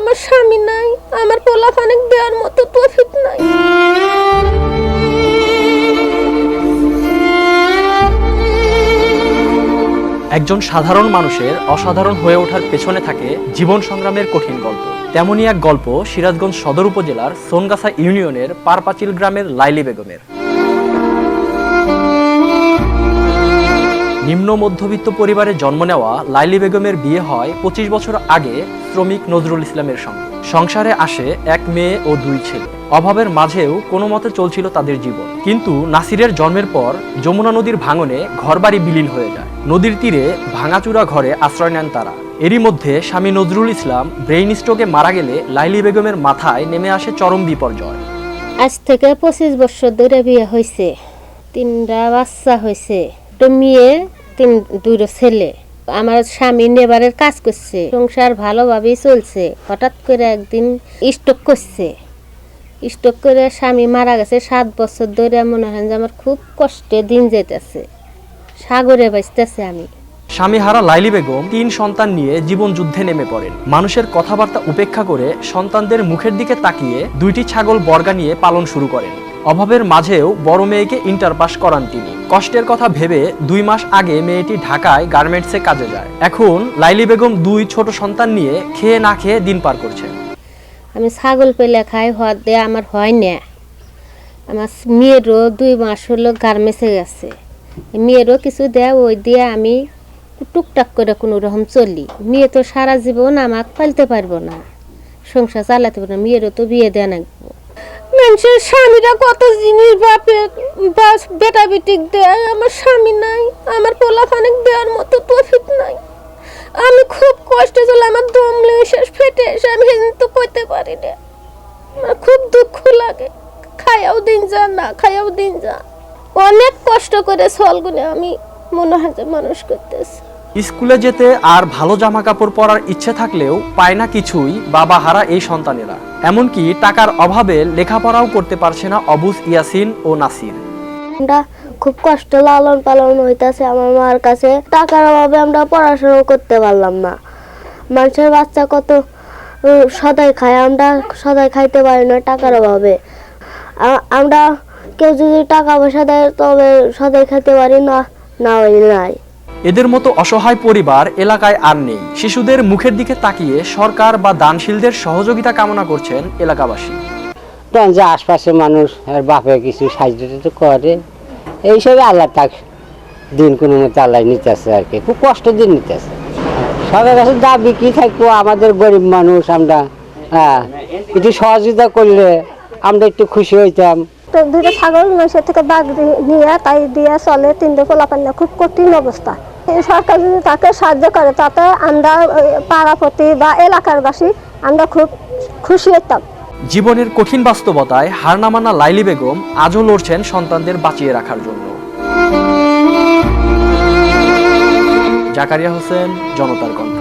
আমার স্বামী নাই, আমার পোলাপানিক দেওয়ার মতো তৌফিক নাই। একজন সাধারণ মানুষের অসাধারণ হয়ে ওঠার পেছনে থাকে জীবন সংগ্রামের কঠিন গল্প। তেমনই এক গল্প সিরাজগঞ্জ সদর উপজেলার সোনগাছা ইউনিয়নের পারপাচিল গ্রামের লাইলি বেগমের। নিম্ন মধ্যবিত্ত পরিবারে জন্ম নেওয়া লাইলি বেগমের বিয়ে হয় 25 বছর আগে শ্রমিক নজরুল ইসলামের সঙ্গে। সংসারে আসে এক মেয়ে ও 2 ছেলে। অভাবের মাঝেও কোনো মতে চলছিল তাদের জীবন। কিন্তু নাসিরের জন্মের পর যমুনা নদীর ভাঙনে ঘরবাড়ি বিলীন হয়ে যায়। নদীর তীরে ভাঙাচুরা ঘরে আশ্রয় নেন তারা। এরই মধ্যে স্বামী নজরুল ইসলাম ব্রেইন স্ট্রোকে মারা গেলে লাইলি বেগমের মাথায় নেমে আসে চরম বিপর্যয়। আজ থেকে 25 বছর ধরে বিয়ে হয়েছে, 3টা বাচ্চা হয়েছে, একটা মেয়ে, 2 ছেলে। আমার স্বামী নেবারের কাজ করছে, সংসার ভালোভাবেই চলছে। হঠাৎ করে একদিন স্ট্রোক করছে। স্ট্রোক করে স্বামী মারা গেছে। 7 বছর ধরে মনে হয় যে আমার খুব কষ্টে দিন যেতেছে, সাগরে বাঁচতেছে আমি। স্বামীহারা লাইলি বেগম 3 সন্তান নিয়ে জীবন যুদ্ধে নেমে পড়েন। মানুষের কথাবার্তা উপেক্ষা করে সন্তানদের মুখের দিকে তাকিয়ে 2টি ছাগল বর্গা নিয়ে পালন শুরু করেন। অভাবের মাঝেও বড় মেয়েকে ইন্টার পাস করান তিনি। কষ্টের কথা ভেবে 2 মাস আগে মেয়েটি ঢাকায় গার্মেন্টসে কাজে যায়। এখন লাইলি বেগম 2 ছোট সন্তান নিয়ে খেয়ে না খেয়ে দিন পার করছেন। আমি ছাগল পেলে খাই, হওয়ার দিয়ে আমার হয় না। আমার মেয়েরও 2 মাস হলো গার্মেন্টসে গেছে, মেয়েরও কিছু দেয়, ওই দিয়ে আমি টুকটাক করে কোনো রকম চলি। মেয়ে তো সারা জীবন আমাকে পালতে পারবো না, সংসার চালাতে পারবো না, মেয়েরও তো বিয়ে দেওয়া লাগবো। মানুষের স্বামীরা কত জিনিস বাপের বাস বেটা বেটিক দেয়, আমার স্বামী নাই, আমার পোলাপানিক দেওয়ার মতো তৌফিক নাই। আমি খুব কষ্টে চলে, আমার দম শেষ ফেটে এসে আমি তো কইতে পারি না। আমার খুব দুঃখ লাগে, খায়াও দিন যা, না খায়াও দিন যা। অনেক কষ্ট করে ছলগুনে আমি মনে হয় যে মানুষ করতেছি। স্কুলে যেতে আর ভালো জামা কাপড় পরার ইচ্ছে থাকলেও পায় না কিছুই বাবা হারা এই সন্তানেরা। এমনকি টাকার অভাবে লেখাপড়াও করতে পারছে না অবুজ ইয়াসিন ও নাসির। আমরা খুব কষ্ট লালন পালন হইতাছে আমার মার কাছে। টাকার অভাবে আমরা পড়াশোনা করতে পারলাম না। মানুষের বাচ্চা কত সদাই খায়, আমরা সদাই খাইতে পারি না টাকার অভাবে। আমরা কেউ যদি টাকা পয়সা দেয় তবে সদাই খাইতে পারি না, না নাই। এদের মতো অসহায় পরিবার এলাকায় আর নেই। শিশুদের মুখের দিকে তাকিয়ে সরকার বা দানশীলদের সহযোগিতা কামনা করছেন এলাকাবাসী। যে আশপাশের মানুষ আর বাপে কিছু সাহায্য করে, এইসবে আল্লাহ তাক দিন কোনো মতো আল্লাহ নিতেছে আর কি। খুব কষ্ট দিন নিতেছে। সবার কাছে দাবি কি থাকবো, আমাদের গরিব মানুষ আমরা, একটু সহযোগিতা করলে আমরা একটু খুশি হইতাম। তো 2টা ছাগল মানুষের থেকে বাঘ নিয়ে তাই দিয়ে চলে, 3টে পোলাপান না, খুব কঠিন অবস্থা। সরকার যদি তাকে সাহায্য করে তাতে আমরা পাড়াপতি বা এলাকার বাসী আমরা খুব খুশি হতাম। জীবনের কঠিন বাস্তবতায় হার না মানা লাইলি বেগম আজও লড়ছেন সন্তানদের বাঁচিয়ে রাখার জন্য। জাকারিয়া হোসেন, জনতার কণ্ঠ।